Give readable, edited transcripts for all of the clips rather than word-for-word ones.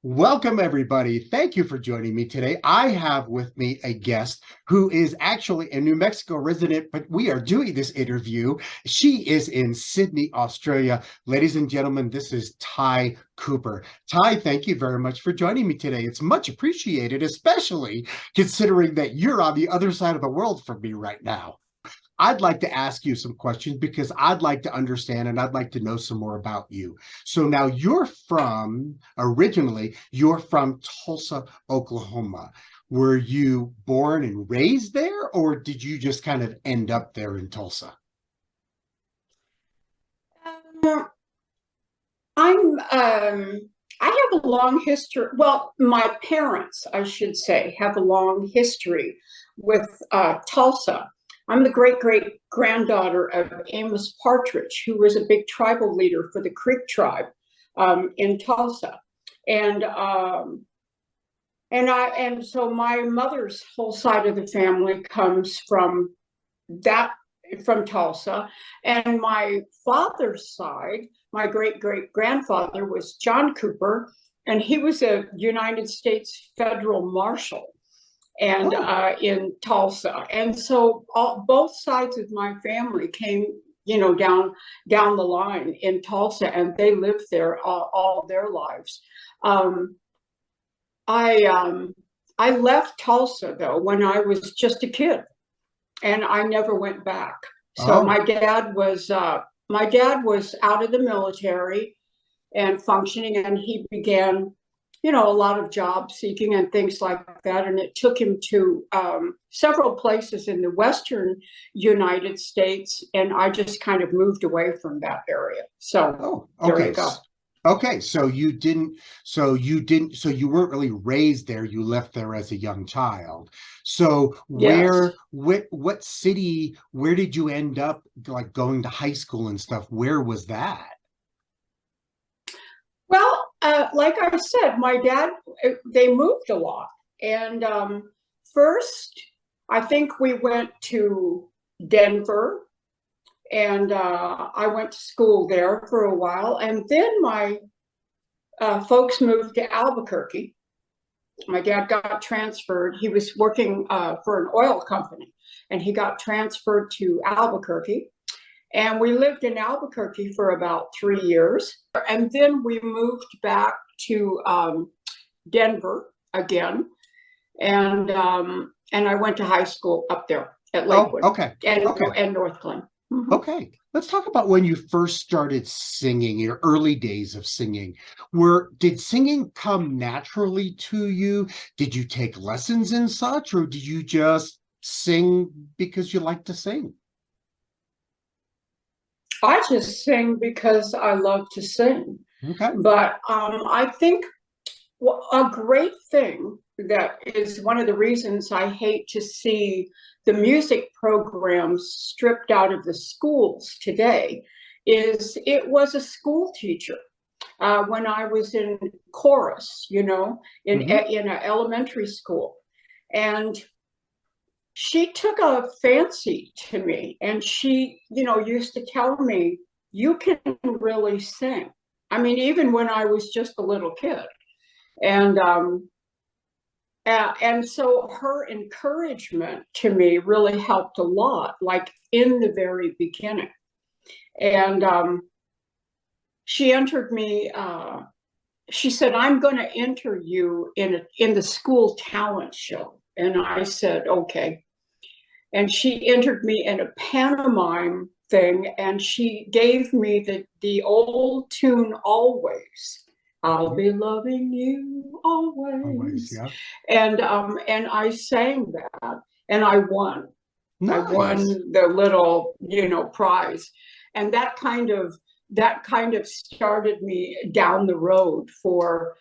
Welcome, everybody. Thank you for joining me today. I have with me a guest who is actually a New Mexico resident, but we are doing this interview. She is in Sydney, Australia. Ladies and gentlemen, this is Ty Cooper. Ty, thank you very much for joining me today. It's much appreciated, especially considering that you're on the other side of the world from me right now. I'd like to ask you some questions because I'd like to understand and I'd like to know some more about you. So now originally, you're from Tulsa, Oklahoma. Were you born and raised there, or did you just kind of end up there in Tulsa? Um, I have a long history. Well, my parents, I should say, have a long history with Tulsa. I'm the great granddaughter of Amos Partridge, who was a big tribal leader for the Creek tribe in Tulsa, and so my mother's whole side of the family comes that from Tulsa, and my father's side, my great grandfather was John Cooper, and he was a United States federal marshal and in Tulsa. And so both sides of my family came, down the line in Tulsa, and they lived there all their lives. I left Tulsa though when I was just a kid, and I never went back. So Oh, my dad was out of the military and functioning, and he began a lot of job seeking and things like that. And it took him to several places in the Western United States. And I just kind of moved away from that area. So there okay. you go. Okay, so you weren't really raised there. You left there as a young child. So Yes. what city, where did you end up, like going to high school and stuff? Where was that? Well, like I said, my dad, they moved a lot. And first, I think we went to Denver, and I went to school there for a while. And then my folks moved to Albuquerque. My dad got transferred. He was working for an oil company, and he got transferred to Albuquerque. And we lived in Albuquerque for about 3 years. And then we moved back to Denver again. And I went to high school up there at Oh, Lakewood okay. and, Okay. and North Glen. Mhm. Okay, let's talk about when you first started singing, your early days of singing. Did singing come naturally to you? Did you take lessons and such, or did you just sing because you like to sing? I just sing because I love to sing. Okay. But I think a great thing that is one of the reasons I hate to see the music programs stripped out of the schools today is it was a school teacher when I was in chorus, Hmm. in an elementary school. And she took a fancy to me, and she, used to tell me, you can really sing. I mean, even when I was just a little kid. And and so her encouragement to me really helped a lot, like in the very beginning. And she entered me. She said, "I'm going to enter you in the school talent show," and I said, "Okay." And she entered me in a pantomime thing, and she gave me the old tune, "Always." I'll be loving you Always, always. yeah. And I sang that, and I won. I won Nice. the little, prize. And that kind of started me down the road for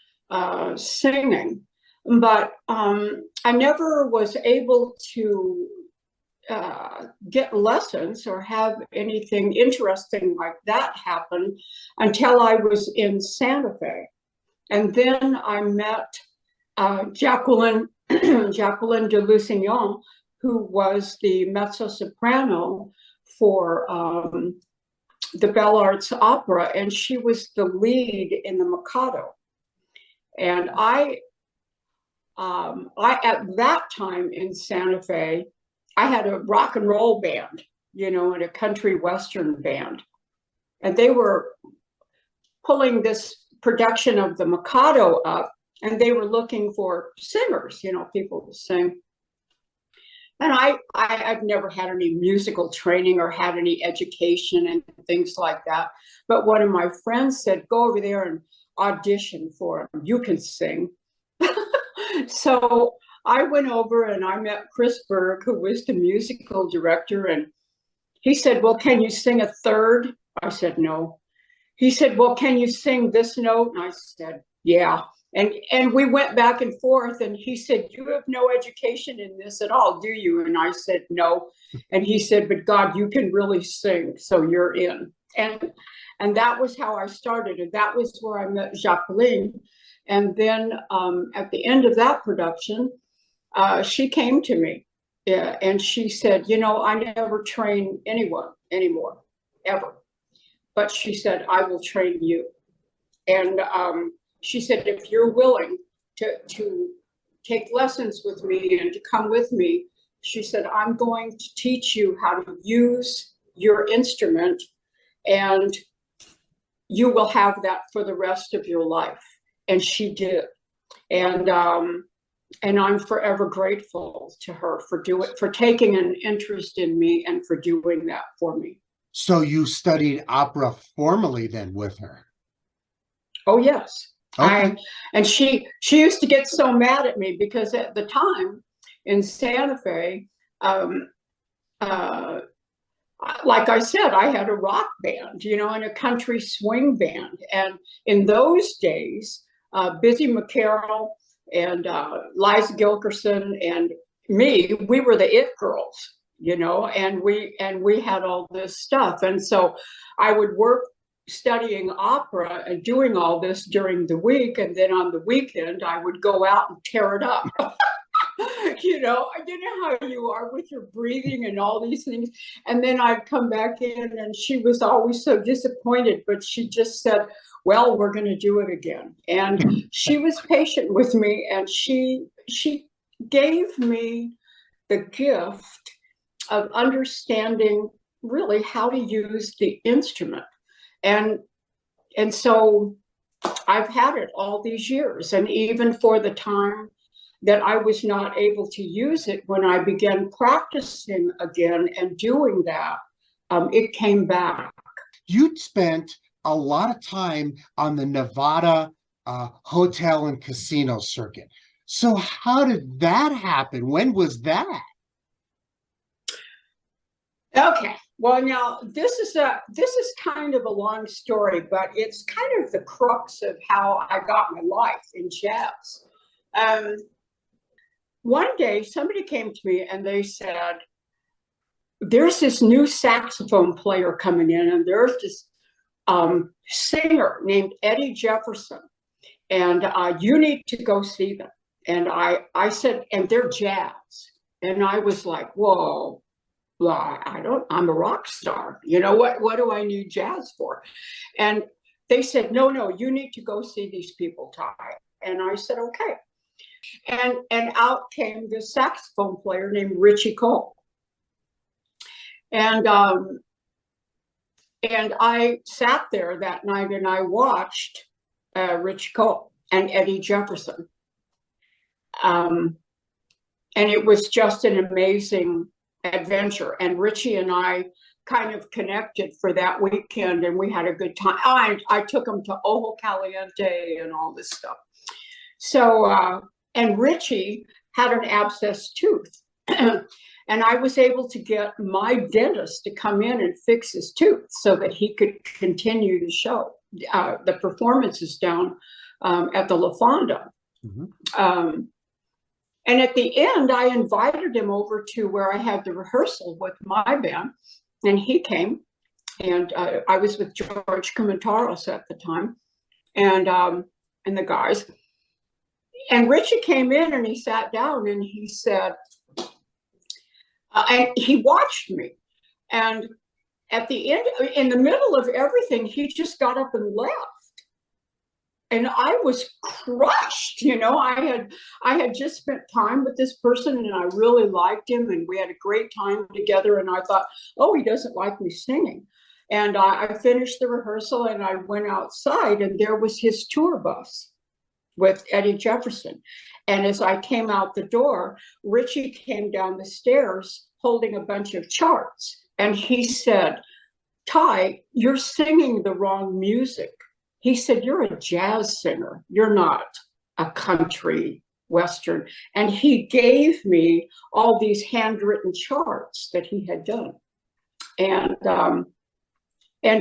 singing. But I never was able to get lessons or have anything interesting like that happen until I was in Santa Fe. And then I met Jacqueline Jacqueline de Lusignan, who was the mezzo soprano for the Belle Arts Opera, and she was the lead in the Mikado. And at that time in Santa Fe, I had a rock and roll band, and a country western band. And they were pulling this production of the Mikado up, and they were looking for singers, people to sing. And I've never had any musical training or had any education and things like that. But one of my friends said, go over there and audition for them. You can sing. So I went over and I met Chris Berg, who was the musical director. And he said, well, can you sing a third? I said, no. He said, well, can you sing this note? And I said, yeah. And we went back and forth, and he said, you have no education in this at all, do you? And I said, no. And he said, but God, you can really sing, so you're in. And that was how I started. And that was where I met Jacqueline. And then at the end of that production, she came to me and she said, I never train anyone anymore, ever. But she said, I will train you. And she said, if you're willing to take lessons with me and to come with me, she said, I'm going to teach you how to use your instrument, and you will have that for the rest of your life. And she did. And I'm forever grateful to her for taking an interest in me and for doing that for me. So you studied opera formally then with her? Oh, yes. Okay. And she used to get so mad at me because at the time in Santa Fe, like I said, I had a rock band, and a country swing band. And in those days, Busy McCarroll and Liza Gilkerson and me, we were the it girls, and we had all this stuff. And so I would work studying opera and doing all this during the week, and then on the weekend I would go out and tear it up. You know how you are with your breathing and all these things. And then I'd come back in, and she was always so disappointed, but she just said, well, we're going to do it again. And she was patient with me, and she gave me the gift of understanding really how to use the instrument. And so I've had it all these years. And even for the time that I was not able to use it, when I began practicing again and doing that, it came back. You'd spent a lot of time on the Nevada hotel and casino circuit. So how did that happen? When was that? Okay. Well, now this is kind of a long story, but it's kind of the crux of how I got my life in jazz. One day, somebody came to me and they said, "There's this new saxophone player coming in, and there's this singer named Eddie Jefferson, and you need to go see them." And I said, "And they're jazz," and I was like, "Whoa." Well, I'm a rock star. What do I need jazz for? And they said, no, you need to go see these people, Ty. And I said, okay. And out came this saxophone player named Ritchie Cole. And I sat there that night and I watched Ritchie Cole and Eddie Jefferson. And it was just an amazing adventure. And Ritchie and I kind of connected for that weekend, and we had a good time. I took him to Ojo Caliente and all this stuff. So, and Ritchie had an abscessed tooth. And I was able to get my dentist to come in and fix his tooth so that he could continue the show, the performances down at the La Fonda. Mm-hmm. And at the end, I invited him over to where I had the rehearsal with my band, and he came. And I was with George Comentaros at the time, and the guys. And Ritchie came in and he sat down and he said, and he watched me. And at the end, in the middle of everything, he just got up and left. and I was crushed. You know, I had just spent time with this person and I really liked him and we had a great time together. And I thought, oh, he doesn't like me singing. And I finished the rehearsal and I went outside and there was his tour bus with Eddie Jefferson. And as I came out the door, Ritchie came down the stairs holding a bunch of charts. And he said, Ty, you're singing the wrong music. He said, you're a jazz singer. You're not a country Western. And he gave me all these handwritten charts that he had done. And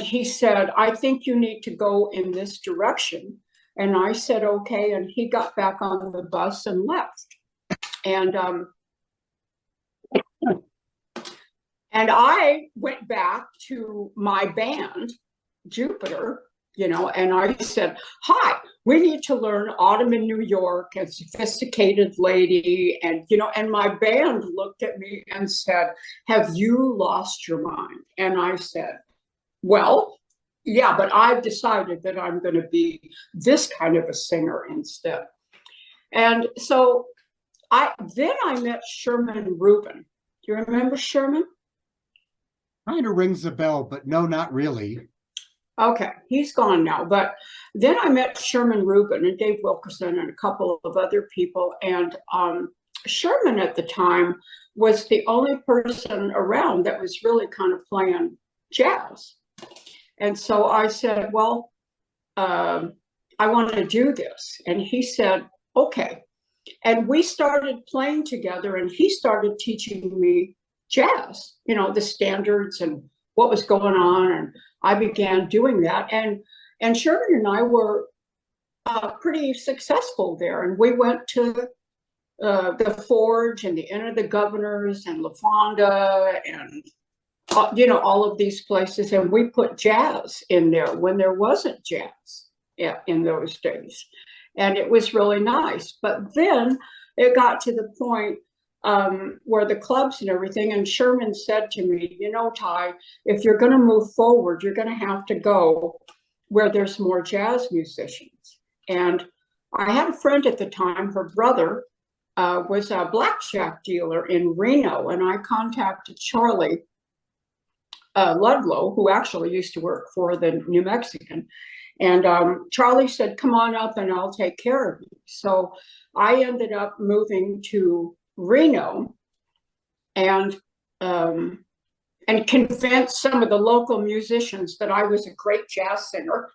he said, I think you need to go in this direction. And I said, okay. And he got back on the bus and left. And I went back to my band, Jupiter, you know, and I said, hi, we need to learn Autumn in New York and Sophisticated Lady. And, you know, and my band looked at me and said, have you lost your mind? And I said, well, yeah, but I've decided that I'm going to be this kind of a singer instead. And so then I met Sherman Rubin. Do you remember Sherman? Kind of rings a bell, but no, not really. Okay, he's gone now. But then I met Sherman Rubin and Dave Wilkerson and a couple of other people. And Sherman at the time was the only person around that was really kind of playing jazz. And so I said, well, I want to do this. And he said, okay. And we started playing together and he started teaching me jazz, you know, the standards and what was going on. And I began doing that. And Sherman and I were pretty successful there. And we went to the Forge and the Inn of the Governors and La Fonda and you know, all of these places, and we put jazz in there when there wasn't jazz in those days. And it was really nice. But then it got to the point where the clubs and everything, and Sherman said to me, you know, Ty, if you're going to move forward, you're going to have to go where there's more jazz musicians. And I had a friend at the time, her brother was a blackjack dealer in Reno, and I contacted Charlie Ludlow, who actually used to work for the New Mexican. And Charlie said, come on up and I'll take care of you. So I ended up moving to Reno and convinced some of the local musicians that I was a great jazz singer.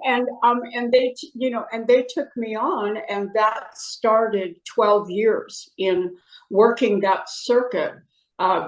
and they, you know, and they took me on, and that started 12 years in working that circuit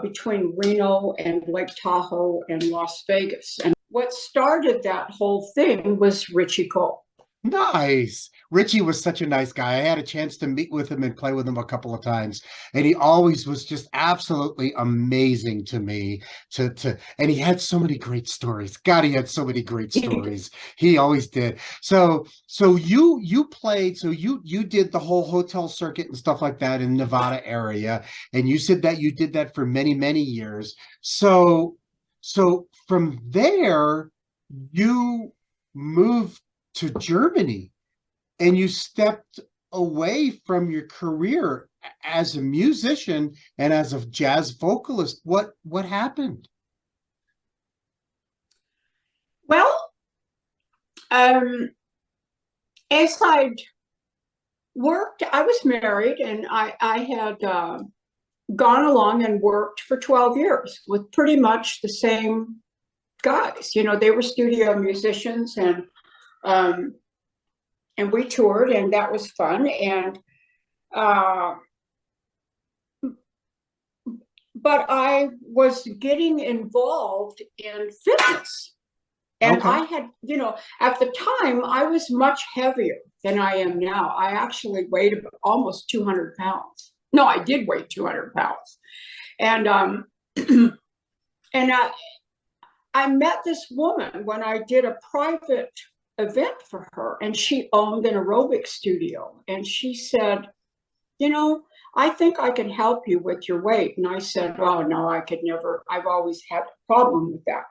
between Reno and Lake Tahoe and Las Vegas. And what started that whole thing was Ritchie Cole. Nice. Ritchie was such a nice guy. I had a chance to meet with him and play with him a couple of times, and he always was just absolutely amazing to me. And he had so many great stories. God, he had so many great stories. He always did. So you played. So you did the whole hotel circuit and stuff like that in Nevada area, and you said that you did that for many years. So from there, you moved to Germany and you stepped away from your career as a musician and as a jazz vocalist. What happened? Well, as I'd worked, I was married, and I had gone along and worked for 12 years with pretty much the same guys. You know, they were studio musicians, and we toured, and that was fun. And but I was getting involved in fitness, and Okay. I had, you know, at the time I was much heavier than I am now. I actually weighed almost 200 pounds. No, I did weigh 200 pounds, and and I met this woman when I did a private event for her, and she owned an aerobic studio, and she said, you know, I think I can help you with your weight. And I said, oh no, I could never. I've always had a problem with that.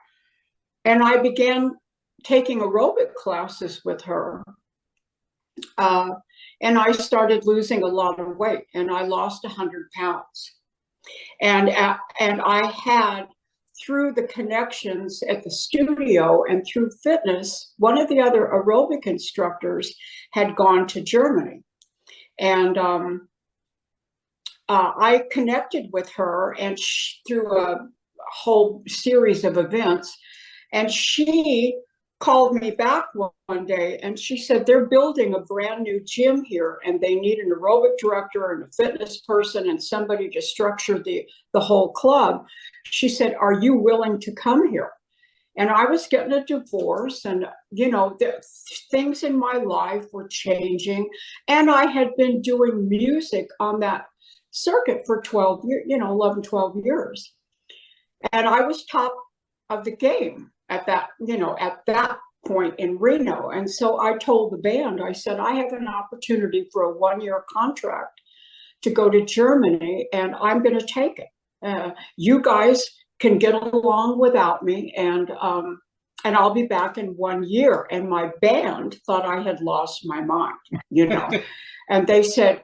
And I began taking aerobic classes with her. And I started losing a lot of weight, and I lost 100 pounds. And I had, through the connections at the studio and through fitness, one of the other aerobic instructors had gone to Germany. And I connected with her and through a whole series of events. And she called me back one day and she said, they're building a brand new gym here and they need an aerobic director and a fitness person and somebody to structure the whole club. She said, are you willing to come here? And I was getting a divorce, and the things in my life were changing, and I had been doing music on that circuit for 12 years, 11, 12 years. And I was top of the game at that point in Reno. And so I told the band, I said, I have an opportunity for a 1-year contract to go to Germany, and I'm going to take it. You guys can get along without me, and I'll be back in 1 year. And my band thought I had lost my mind, and they said,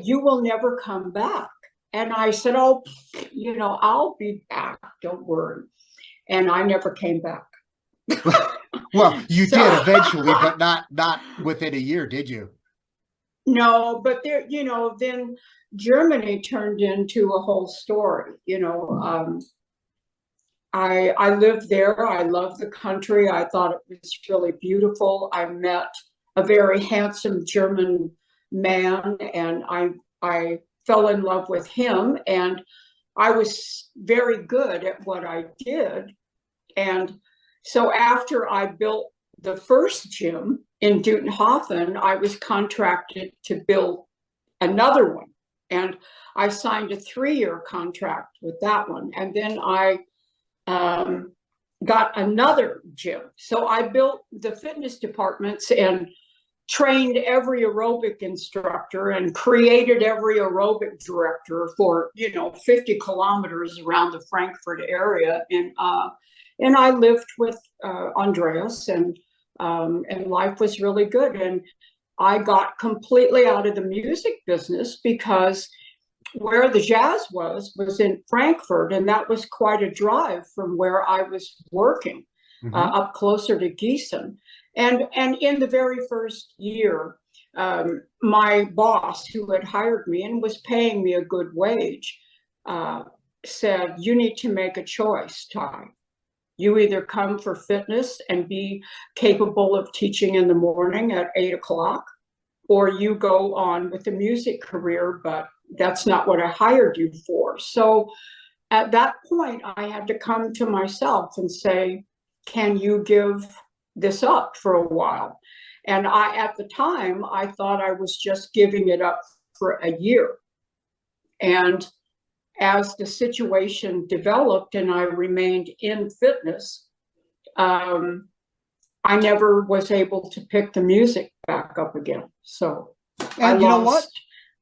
you will never come back. And I said, oh, I'll be back, don't worry. And I never came back. Well, you did eventually, but not within a year, did you? No, but there, then Germany turned into a whole story. I lived there. I loved the country. I thought it was really beautiful. I met a very handsome German man, and I fell in love with him, and I was very good at what I did. And so after I built the first gym in Dutenhofen, I was contracted to build another one. And I signed a 3-year contract with that one. And then I got another gym. So I built the fitness departments and trained every aerobic instructor and created every aerobic director for 50 kilometers around the Frankfurt area. And I lived with Andreas, and life was really good. And I got completely out of the music business because where the jazz was in Frankfurt, and that was quite a drive from where I was working, up closer to Gießen. And in the very first year, my boss, who had hired me and was paying me a good wage, said, you need to make a choice, Ty. You either come for fitness and be capable of teaching in the morning at 8 o'clock, or you go on with the music career, but that's not what I hired you for. So at that point, I had to come to myself and say, can you give this up for a while? And at the time, I thought I was just giving it up for a year. And as the situation developed and I remained in fitness, I never was able to pick the music back up again. So and you know what?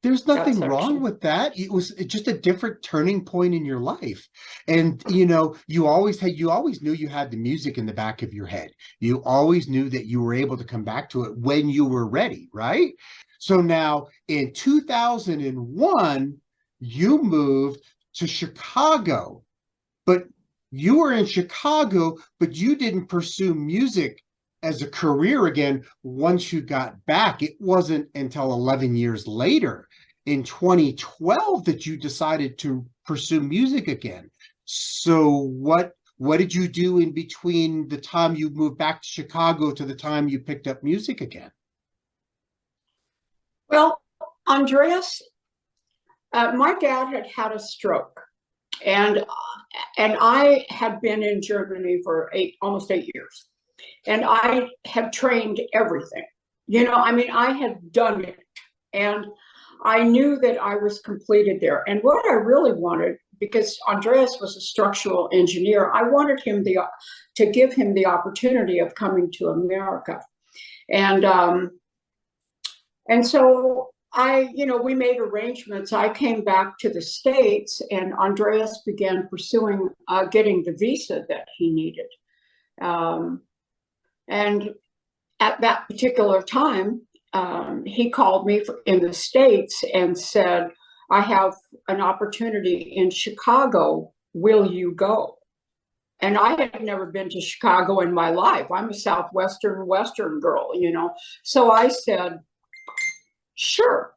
There's nothing wrong with that. It was just a different turning point in your life. And, you always knew you had the music in the back of your head. You always knew that you were able to come back to it when you were ready, right? So now in 2001, you moved to Chicago, but you were in Chicago, but you didn't pursue music as a career again once you got back. It wasn't until 11 years later in 2012 that you decided to pursue music again. So what did you do in between the time you moved back to Chicago to the time you picked up music again? Well, Andreas, my dad had a stroke, and I had been in Germany for almost 8 years. And I had trained everything, I had done it, and I knew that I was completed there. And what I really wanted, because Andreas was a structural engineer, I wanted him to give him the opportunity of coming to America. And so we made arrangements. I came back to the States, and Andreas began pursuing getting the visa that he needed. And at that particular time, he called me in the States and said, I have an opportunity in Chicago. Will you go? And I had never been to Chicago in my life. I'm a Southwestern Western girl, you know. So I said, sure.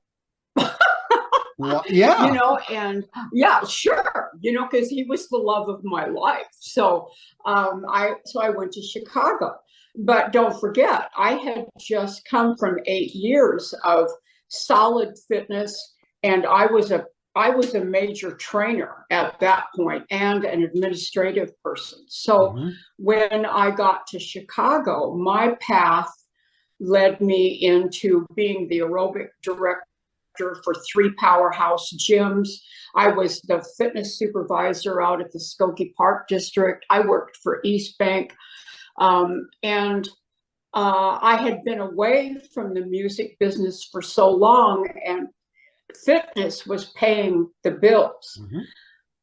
Well, yeah. You know, and yeah, sure, you know, because he was the love of my life. So I went to Chicago. But don't forget, I had just come from 8 years of solid fitness, and I was a major trainer at that point and an administrative person. So when I got to Chicago, my path led me into being the aerobic director for 3 powerhouse gyms. I was the fitness supervisor out at the Skokie Park district. I worked for East Bank. And I had been away from the music business for so long, and fitness was paying the bills.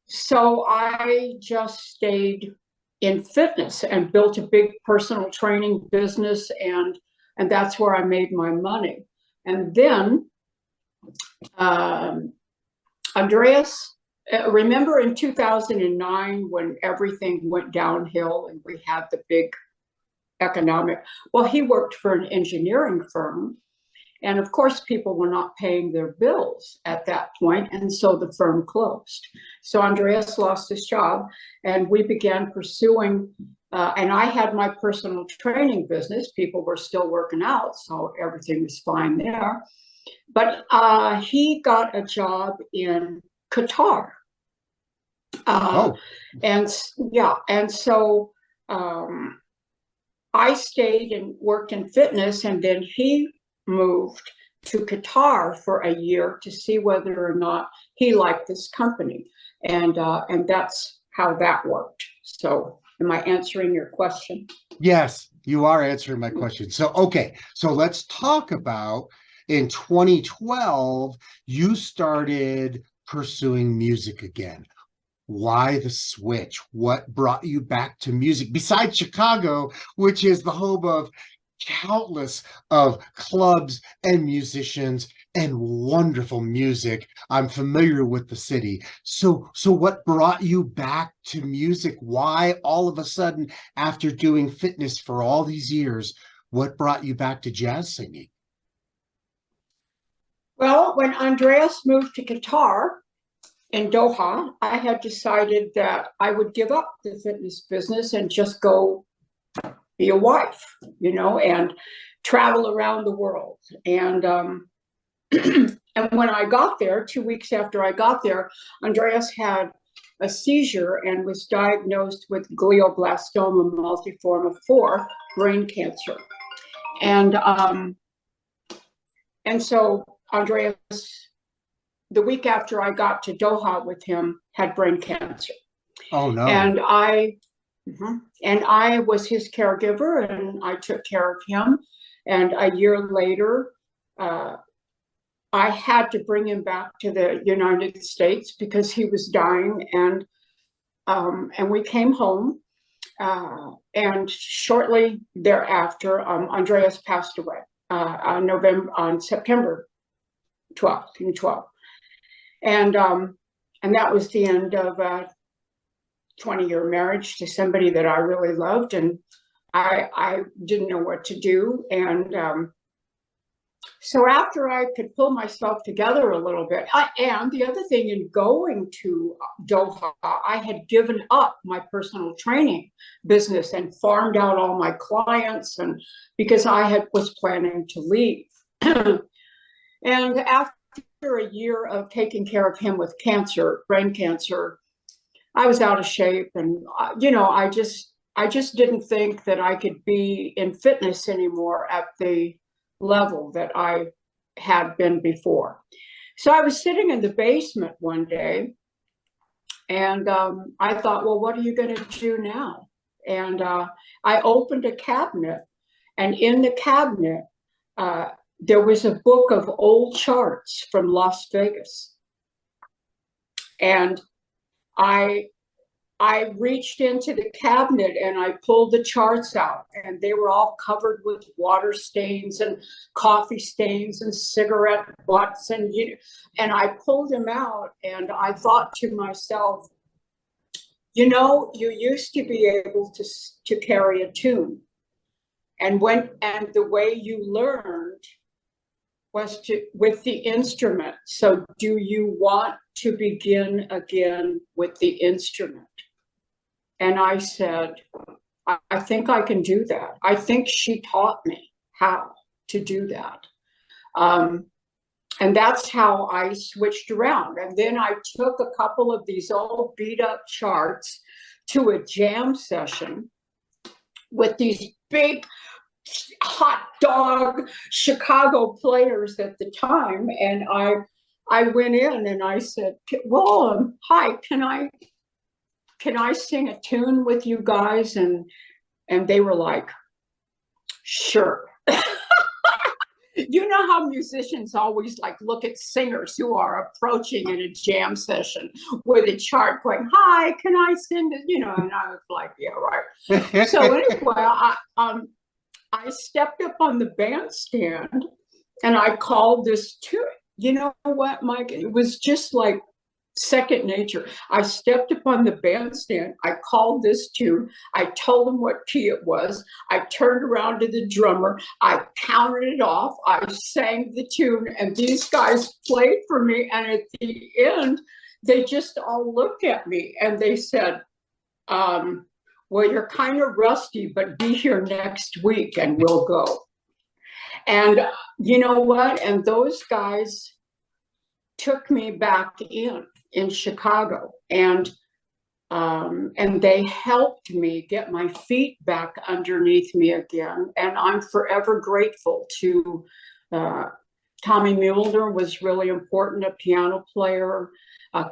So I just stayed in fitness and built a big personal training business, and that's where I made my money. And then Andreas, remember in 2009 when everything went downhill and we had the big economic, well, he worked for an engineering firm, and of course people were not paying their bills at that point, and so the firm closed. So Andreas lost his job, and we began pursuing, and I had my personal training business. People were still working out, so everything was fine there. But he got a job in Qatar. And yeah, and so I stayed and worked in fitness, and then he moved to Qatar for a year to see whether or not he liked this company, and that's how that worked. So, am I answering your question? Yes, you are answering my question. So, okay, so let's talk about in 2012, you started pursuing music again. Why the switch? What brought you back to music besides Chicago, which is the home of countless of clubs and musicians and wonderful music? I'm familiar with the city. So what brought you back to music? Why all of a sudden, after doing fitness for all these years, what brought you back to jazz singing? Well, when Andreas moved to Qatar, in Doha, I had decided that I would give up the fitness business and just go be a wife, you know, and travel around the world. And and when I got there, 2 weeks after I got there, Andreas had a seizure and was diagnosed with glioblastoma multiforme 4, brain cancer. And so Andreas, the week after I got to Doha with him, had brain cancer. Oh no. And I was his caregiver, and I took care of him. And a year later, I had to bring him back to the United States because he was dying, and we came home. And shortly thereafter, Andreas passed away on September 12th, 2012. And that was the end of a 20-year marriage to somebody that I really loved, and I didn't know what to do. And so after I could pull myself together a little bit, and the other thing, in going to Doha, I had given up my personal training business and farmed out all my clients, and because I was planning to leave. And after a year of taking care of him with cancer, brain cancer, I was out of shape, and you know, I just didn't think that I could be in fitness anymore at the level that I had been before. So I was sitting in the basement one day, and I thought, well, what are you going to do now? And I opened a cabinet, and in the cabinet, there was a book of old charts from Las Vegas. And I I reached into the cabinet and I pulled the charts out, and they were all covered with water stains and coffee stains and cigarette butts, and I pulled them out, and I thought to myself, you know, you used to be able to carry a tune, and the way you learned was with the instrument. So do you want to begin again with the instrument? And I said, I think I can do that. I think she taught me how to do that. And that's how I switched around. And then I took a couple of these old beat up charts to a jam session with these big hot dog Chicago players at the time. And I went in and I said, well, hi, can I sing a tune with you guys? And they were like, sure. You know how musicians always like look at singers who are approaching in a jam session with a chart going, hi, can I sing this? You know, and I was like, yeah, right. So anyway, I stepped up on the bandstand and I called this tune. You know what, Mike? It was just like second nature. I stepped up on the bandstand. I called this tune. I told him what key it was. I turned around to the drummer. I counted it off. I sang the tune, and these guys played for me. And at the end, they just all looked at me and they said, well, you're kind of rusty, but be here next week and we'll go. And you know what? And those guys took me back in Chicago, and they helped me get my feet back underneath me again. And I'm forever grateful to Tommy Mulder was really important, a piano player,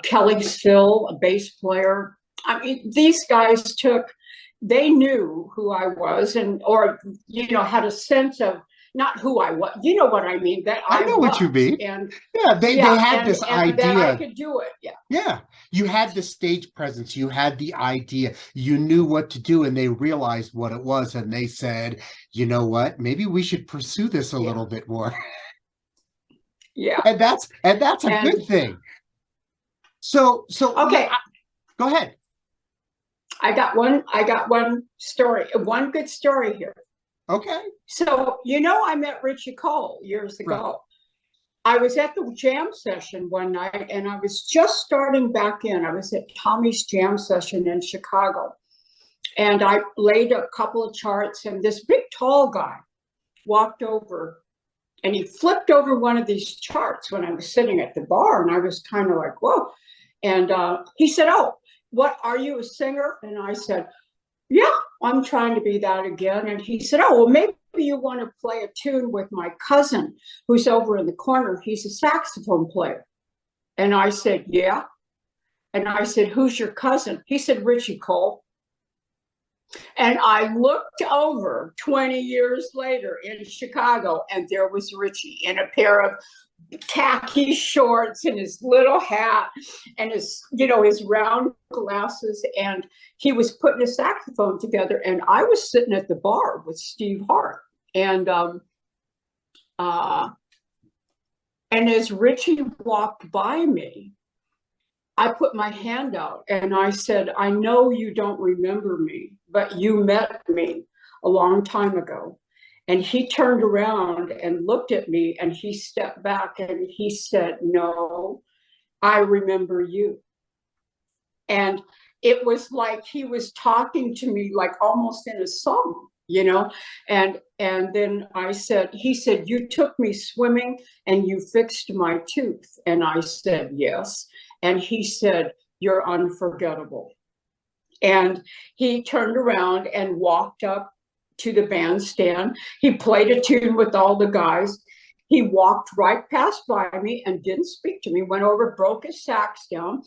Kelly Still, a bass player. I mean, these guys they knew who I was, or had a sense of not who I was, you know what I mean? That I know what you mean. And they had this idea that I could do it. Yeah. You had the stage presence. You had the idea. You knew what to do, and they realized what it was, and they said, you know what? Maybe we should pursue this a little bit more. Yeah. And that's a good thing. So okay. Go ahead. I got one story, one good story here. Okay. So, I met Ritchie Cole years ago. Right. I was at the jam session one night, and I was just starting back in. I was at Tommy's jam session in Chicago. And I laid a couple of charts, and this big, tall guy walked over, and he flipped over one of these charts when I was sitting at the bar, and I was kind of like, whoa. And he said, oh, what, are you a singer? And I said, yeah, I'm trying to be that again. And he said, oh, well, maybe you want to play a tune with my cousin who's over in the corner. He's a saxophone player. And I said, yeah. And I said, who's your cousin? He said, Ritchie Cole. And I looked over 20 years later in Chicago, and there was Ritchie in a pair of khaki shorts and his little hat and his round glasses, and he was putting a saxophone together, and I was sitting at the bar with Steve Hart, and as Ritchie walked by me, I put my hand out and I said, I know you don't remember me, but you met me a long time ago. And he turned around and looked at me, and he stepped back and he said, no, I remember you. And it was like he was talking to me like almost in a song, and then he said, you took me swimming and you fixed my tooth. And I said, yes. And he said, you're unforgettable. And he turned around and walked up to the bandstand. He played a tune with all the guys. He walked right past by me and didn't speak to me, went over, broke his sax down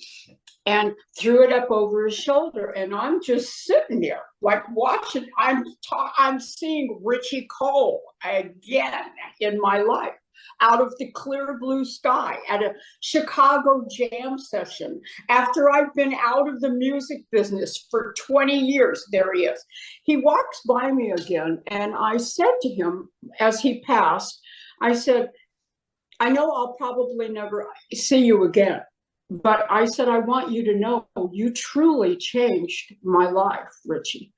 and threw it up over his shoulder. And I'm just sitting there like watching. I'm seeing Ritchie Cole again in my life. out of the clear blue sky at a Chicago jam session. After I've been out of the music business for 20 years, there he is. He walks by me again, and I said to him as he passed, I said, I know I'll probably never see you again, but I said, I want you to know you truly changed my life, Ritchie.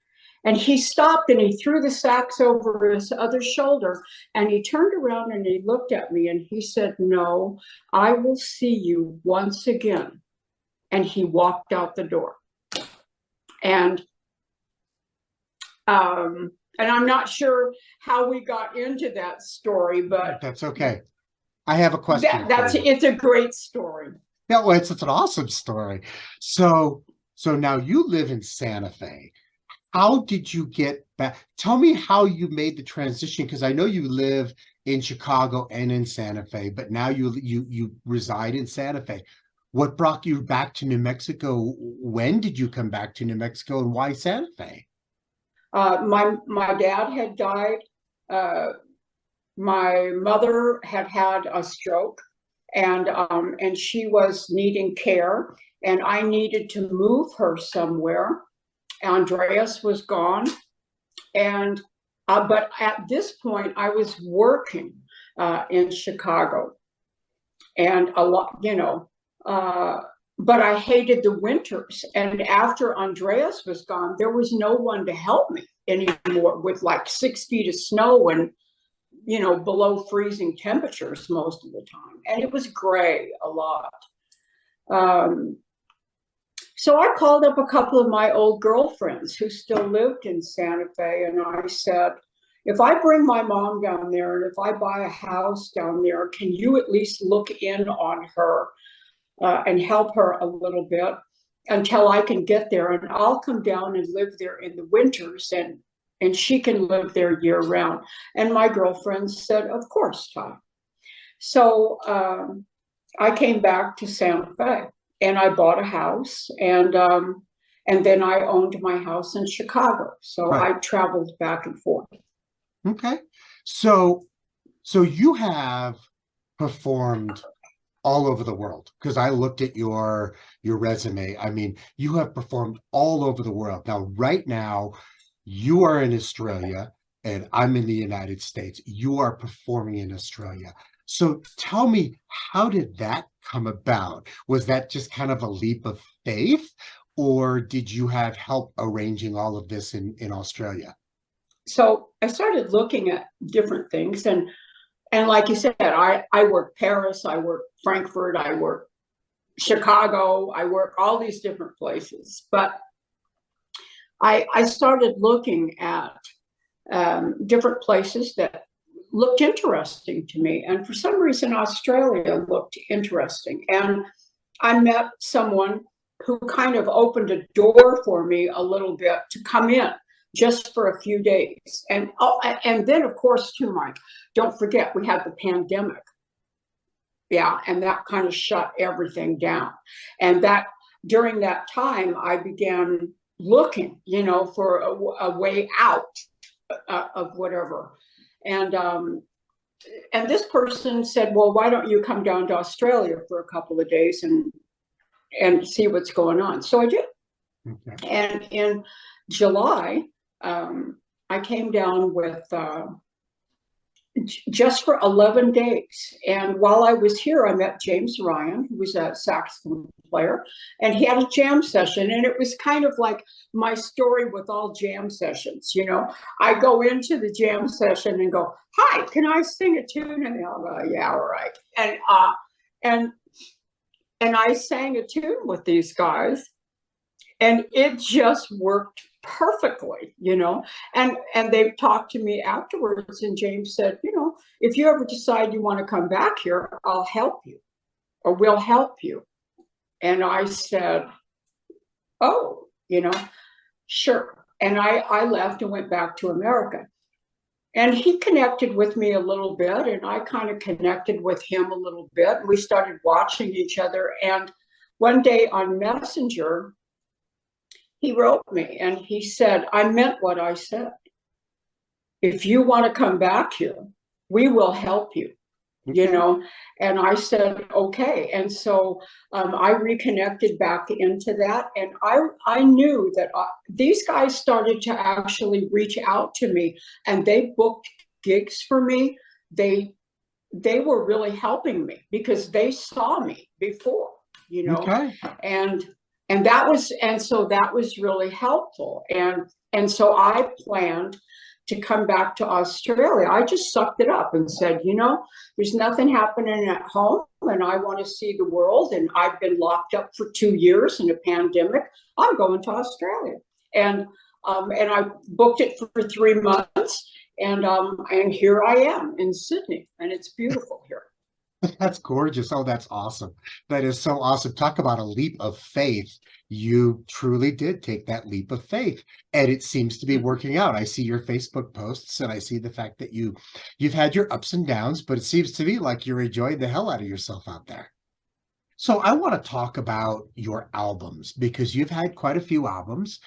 And he stopped and he threw the sax over his other shoulder, and he turned around and he looked at me and he said, no, I will see you once again. And he walked out the door. And I'm not sure how we got into that story, but that's okay. I have a question. It's a great story. Yeah, well, it's an awesome story. So now you live in Santa Fe. How did you get back? Tell me how you made the transition, because I know you live in Chicago and in Santa Fe, but now you reside in Santa Fe. What brought you back to New Mexico? When did you come back to New Mexico, and why Santa Fe? My dad had died. My mother had had a stroke, and she was needing care, and I needed to move her somewhere. Andreas was gone, and but at this point I was working in Chicago, and a lot, but I hated the winters. And after Andreas was gone, there was no one to help me anymore with like 6 feet of snow and below freezing temperatures most of the time, and it was gray a lot. So I called up a couple of my old girlfriends who still lived in Santa Fe, and I said, if I bring my mom down there and if I buy a house down there, can you at least look in on her and help her a little bit until I can get there? And I'll come down and live there in the winters, and she can live there year round. And my girlfriends said, of course, Ty. So I came back to Santa Fe. And I bought a house, and then I owned my house in Chicago. So right. I traveled back and forth. Okay, so you have performed all over the world, because I looked at your resume. I mean, you have performed all over the world. Now, right now, you are in Australia, and I'm in the United States. You are performing in Australia. So tell me, how did that come about? Was that just kind of a leap of faith, or did you have help arranging all of this in Australia? So I started looking at different things, and like you said, I work Paris, I work Frankfurt, I work Chicago, I work all these different places. But I started looking at different places that looked interesting to me. And for some reason, Australia looked interesting. And I met someone who kind of opened a door for me a little bit to come in just for a few days. And then, of course, too, Mike, don't forget, we had the pandemic. Yeah, and that kind of shut everything down. And that during that time, I began looking, for a way out of whatever. And this person said, well, why don't you come down to Australia for a couple of days and see what's going on? So I did. Okay. And in July, I came down with just for 11 days. And while I was here, I met James Ryan, who was a saxophone player, and he had a jam session. And it was kind of like my story with all jam sessions. I go into the jam session and go, hi, can I sing a tune? And they'll go, yeah, all right. And I sang a tune with these guys, and it just worked perfectly, and they talked to me afterwards, and James said, if you ever decide you want to come back here, I'll help you, or we'll help you. And I said, oh, sure. And I left and went back to America. And he connected with me a little bit, and I kind of connected with him a little bit. We started watching each other. And one day on Messenger, he wrote me and he said, I meant what I said. If you want to come back here, we will help you. you Okay. know, and I said, okay. And so I reconnected back into that. And I knew that these guys started to actually reach out to me, and they booked gigs for me. They were really helping me because they saw me before, you know, Okay. and so that was really helpful. And so I planned to come back to Australia. I just sucked it up and said, you know, there's nothing happening at home, and I want to see the world. And I've been locked up for 2 years in a pandemic. I'm going to Australia, and I booked it for 3 months, and here I am in Sydney, and it's beautiful here. That's gorgeous. Oh, that's awesome. That is so awesome. Talk about a leap of faith. You truly did take that leap of faith, and it seems to be working out. I see your Facebook posts, and I see the fact that you've had your ups and downs, but it seems to me like you're enjoying the hell out of yourself out there. So I want to talk about your albums because you've had quite a few albums.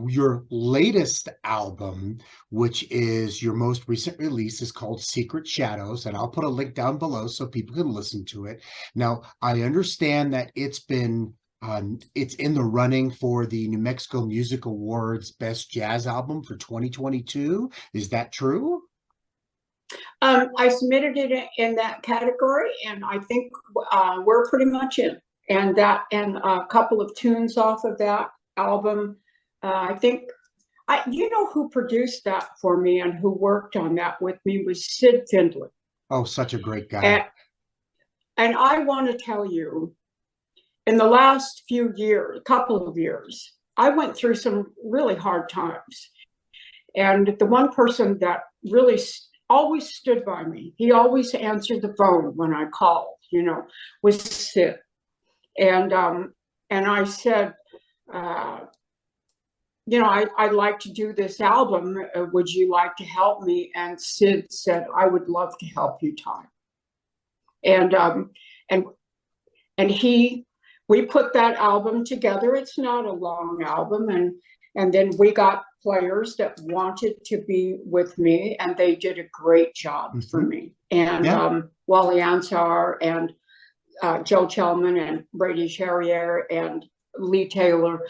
Your latest album, which is your most recent release, is called Secret Shadows, and I'll put a link down below so people can listen to it. Now, I understand that it's in the running for the New Mexico Music Awards Best Jazz Album for 2022. Is that true? I submitted it in that category, and I think we're pretty much in. And a couple of tunes off of that album. I think you know who produced that for me and who worked on that with me was Sid Findlay. Oh, such a great guy. And I want to tell you, in the last couple of years, I went through some really hard times. And the one person that really always stood by me, he always answered the phone when I called, you know, was Sid. And I said, you know, I'd like to do this album. Would you like to help me? And Sid said, I would love to help you, Tom. And we put that album together. It's not a long album, and then we got players that wanted to be with me, and they did a great job for me. And Wally Ansar and Joe Chelman and Brady Charrier and Lee Taylor.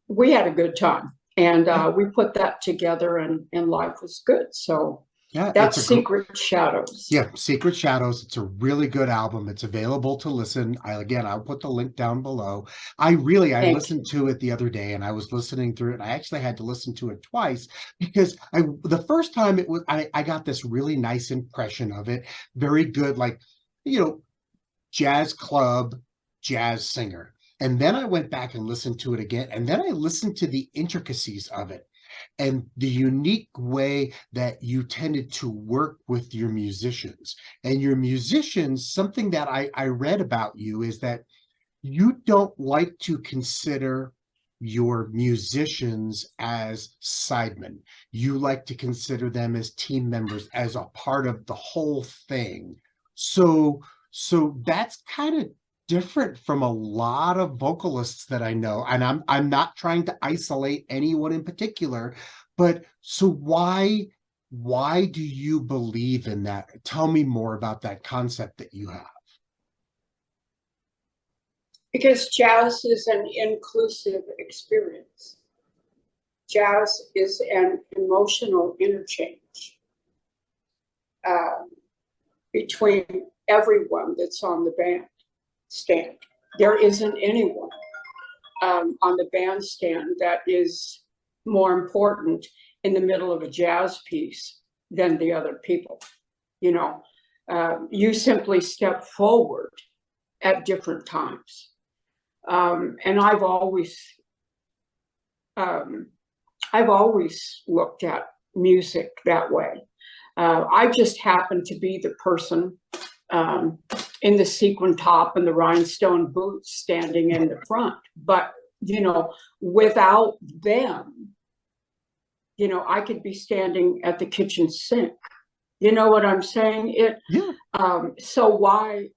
We had a good time, and we put that together, and life was good. So yeah, that's Secret Shadows. Yeah, Secret Shadows. It's a really good album. It's available to listen. I'll put the link down below. I listened to it the other day, and I was listening through it. I actually had to listen to it twice because the first time I got this really nice impression of it. Very good, like, you know, jazz club, jazz singer. And then I went back and listened to it again, and then I listened to the intricacies of it and the unique way that you tended to work with your musicians. And your musicians, something that I read about you is that you don't like to consider your musicians as sidemen. You like to consider them as team members, as a part of the whole thing. So that's kind of different from a lot of vocalists that I know. And I'm not trying to isolate anyone in particular, but so why do you believe in that? Tell me more about that concept that you have. Because jazz is an inclusive experience. Jazz is an emotional interchange between everyone that's on the bandstand. There isn't anyone on the bandstand that is more important in the middle of a jazz piece than the other people. You know, you simply step forward at different times. And I've always looked at music that way. I just happen to be the person in the sequin top and the rhinestone boots standing in the front. But, you know, without them, you know, I could be standing at the kitchen sink. You know what I'm saying? So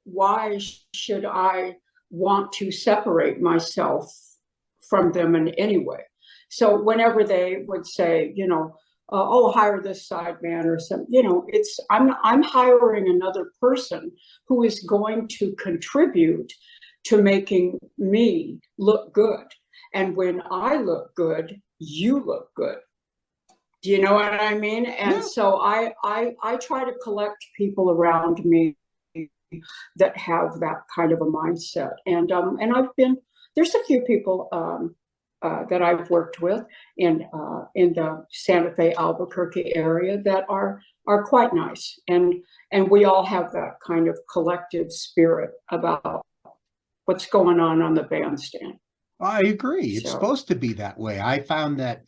why should I want to separate myself from them in any way? So whenever they would say, you know, oh, hire this side man or something. You know, it's I'm hiring another person who is going to contribute to making me look good. And when I look good, you look good. Do you know what I mean? And Yeah. so I try to collect people around me that have that kind of a mindset. And I've been, there's a few people that I've worked with in the Santa Fe, Albuquerque area that are quite nice, and we all have that kind of collective spirit about what's going on the bandstand. I agree. It's So supposed to be that way. I found that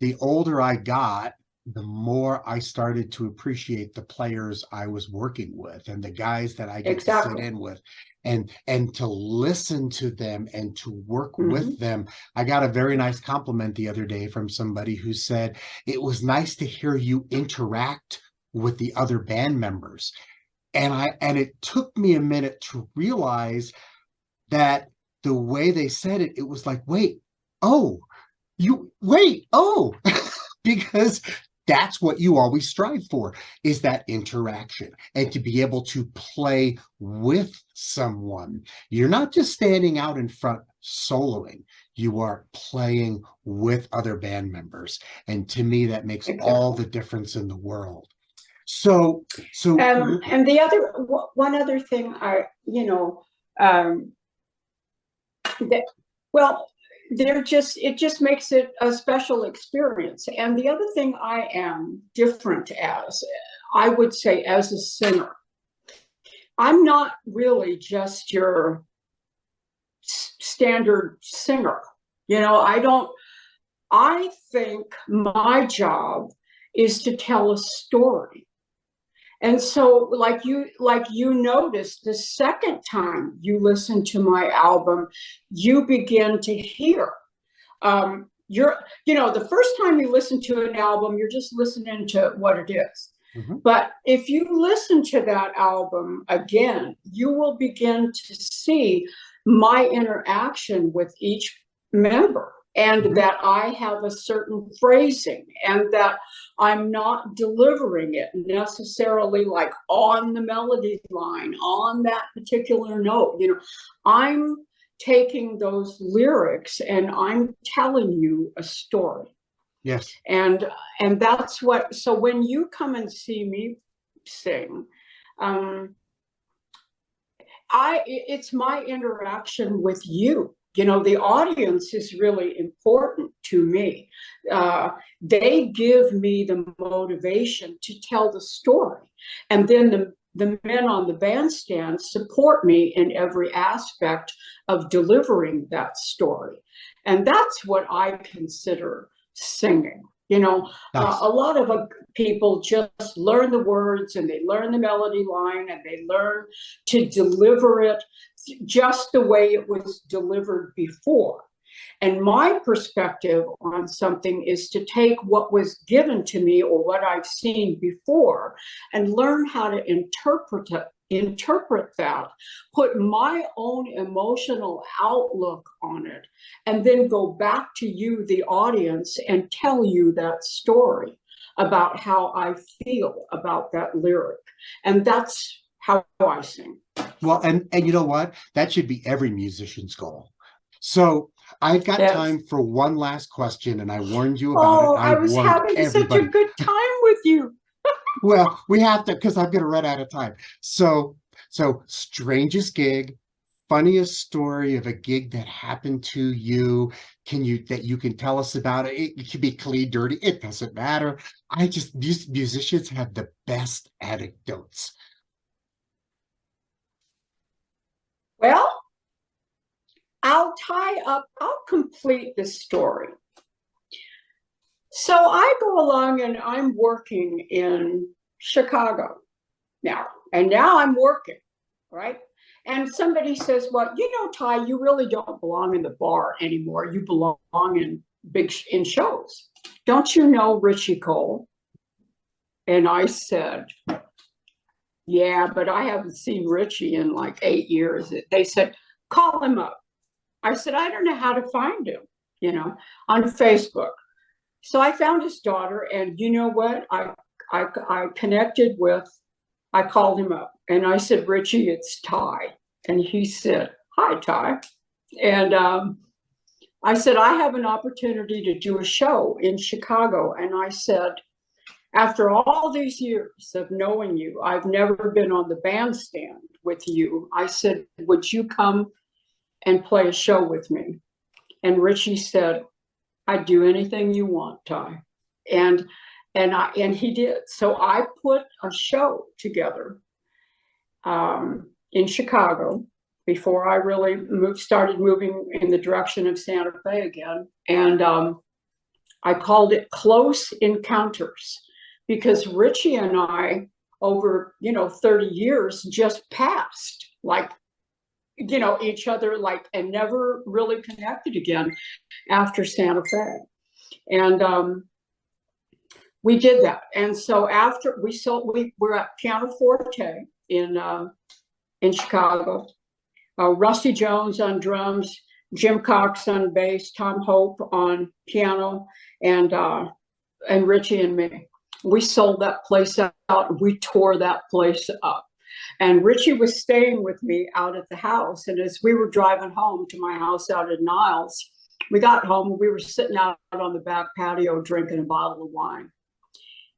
the older I got, the more I started to appreciate the players I was working with and the guys that I get to sit exactly. in with and to listen to them and to work Hmm. with them. I got a very nice compliment the other day from somebody who said it was nice to hear you interact with the other band members. And it took me a minute to realize that the way they said it, it was like, wait, oh, you wait, oh, because that's what you always strive for, is that interaction and to be able to play with someone. You're not just standing out in front soloing, you are playing with other band members. And to me, that makes all Exactly. the difference in the world. So, so And the other one other thing um, that, well, they're just, it just makes it a special experience. And the other thing I am different as, I would say, as a singer, I'm not really just your standard singer. You know, I think my job is to tell a story. And so, like you notice, the second time you listen to my album, you begin to hear. The first time you listen to an album, you're just listening to what it is. mhm, But if you listen to that album again, you will begin to see my interaction with each member, and mhm. that I have a certain phrasing, and that I'm not delivering it necessarily like on the melody line, on that particular note. You know, I'm taking those lyrics and I'm telling you a story. Yes. And that's what, so when you come and see me sing, um, it's my interaction with you. You know, the audience is really important to me. They give me the motivation to tell the story. And then the men on the bandstand support me in every aspect of delivering that story. And that's what I consider singing. You know, Nice. a lot of people just learn the words and they learn the melody line and they learn to deliver it just the way it was delivered before. And my perspective on something is to take what was given to me or what I've seen before and learn how to interpret that, put my own emotional outlook on it, and then go back to you, the audience, and tell you that story about how I feel about that lyric. And that's how I sing. Well, and you know what? That should be every musician's goal. So I've got Yes. time for one last question, and I warned you about it. Oh, I I was warned having such a everybody. good time with you. Well, we have to because I'm going to run out of time. So strangest gig, funniest story of a gig that happened to you. Can you that you can tell us about it? It could be clean, dirty. It doesn't matter. I just these musicians have the best anecdotes. Well, I'll complete the story. So I go along and I'm working in Chicago now, and now I'm working, right? And somebody says, well, you know, Ty, you really don't belong in the bar anymore. You belong in shows. Don't you know Ritchie Cole? And I said, yeah, but I haven't seen Ritchie in like 8 years. They said, call him up. I said, I don't know how to find him, on Facebook. So I found his daughter, and you know what? I connected with, I called him up and I said, Ritchie, it's Ty. And he said, hi, Ty. And I said, I have an opportunity to do a show in Chicago. And I said, after all these years of knowing you, I've never been on the bandstand with you. I said, would you come and play a show with me? And Ritchie said, I'd do anything you want, Ty. And he did. So I put a show together in Chicago before I really started moving in the direction of Santa Fe again. And I called it Close Encounters, because Ritchie and I, over 30 years, just passed like each other, like, and never really connected again after Santa Fe. And we did that. And so after we were at Pianoforte in Chicago. Rusty Jones on drums, Jim Cox on bass, Tom Hope on piano, and Ritchie and me. We sold that place out. We tore that place up. And Ritchie was staying with me out at the house. And as we were driving home to my house out in Niles, we got home, we were sitting out on the back patio drinking a bottle of wine.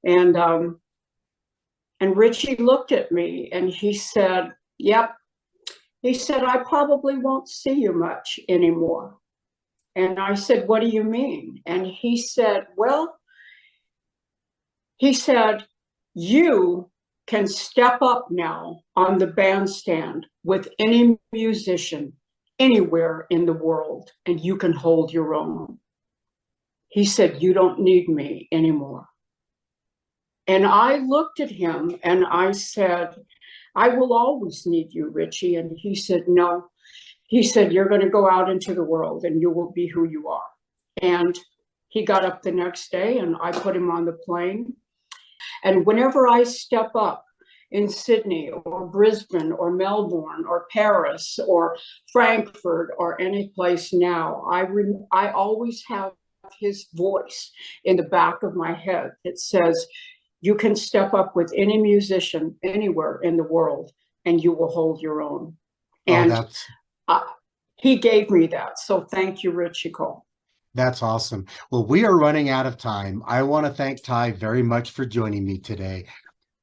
And Ritchie looked at me and he said, yep. He said, I probably won't see you much anymore. And I said, what do you mean? And he said, well, you can step up now on the bandstand with any musician anywhere in the world, and you can hold your own. He said, you don't need me anymore. And I looked at him and I said, I will always need you, Ritchie. And he said, no. He said, you're going to go out into the world and you will be who you are. And he got up the next day and I put him on the plane. And whenever I step up in Sydney or Brisbane or Melbourne or Paris or Frankfurt or any place now, I always have his voice in the back of my head that says, you can step up with any musician anywhere in the world and you will hold your own. And he gave me that. So thank you, Ritchie Cole. That's awesome. Well, we are running out of time. I want to thank Ty very much for joining me today.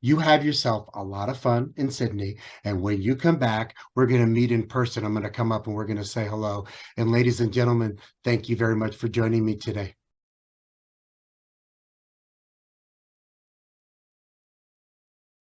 You have yourself a lot of fun in Sydney. And when you come back, we're going to meet in person. I'm going to come up and we're going to say hello. And ladies and gentlemen, thank you very much for joining me today.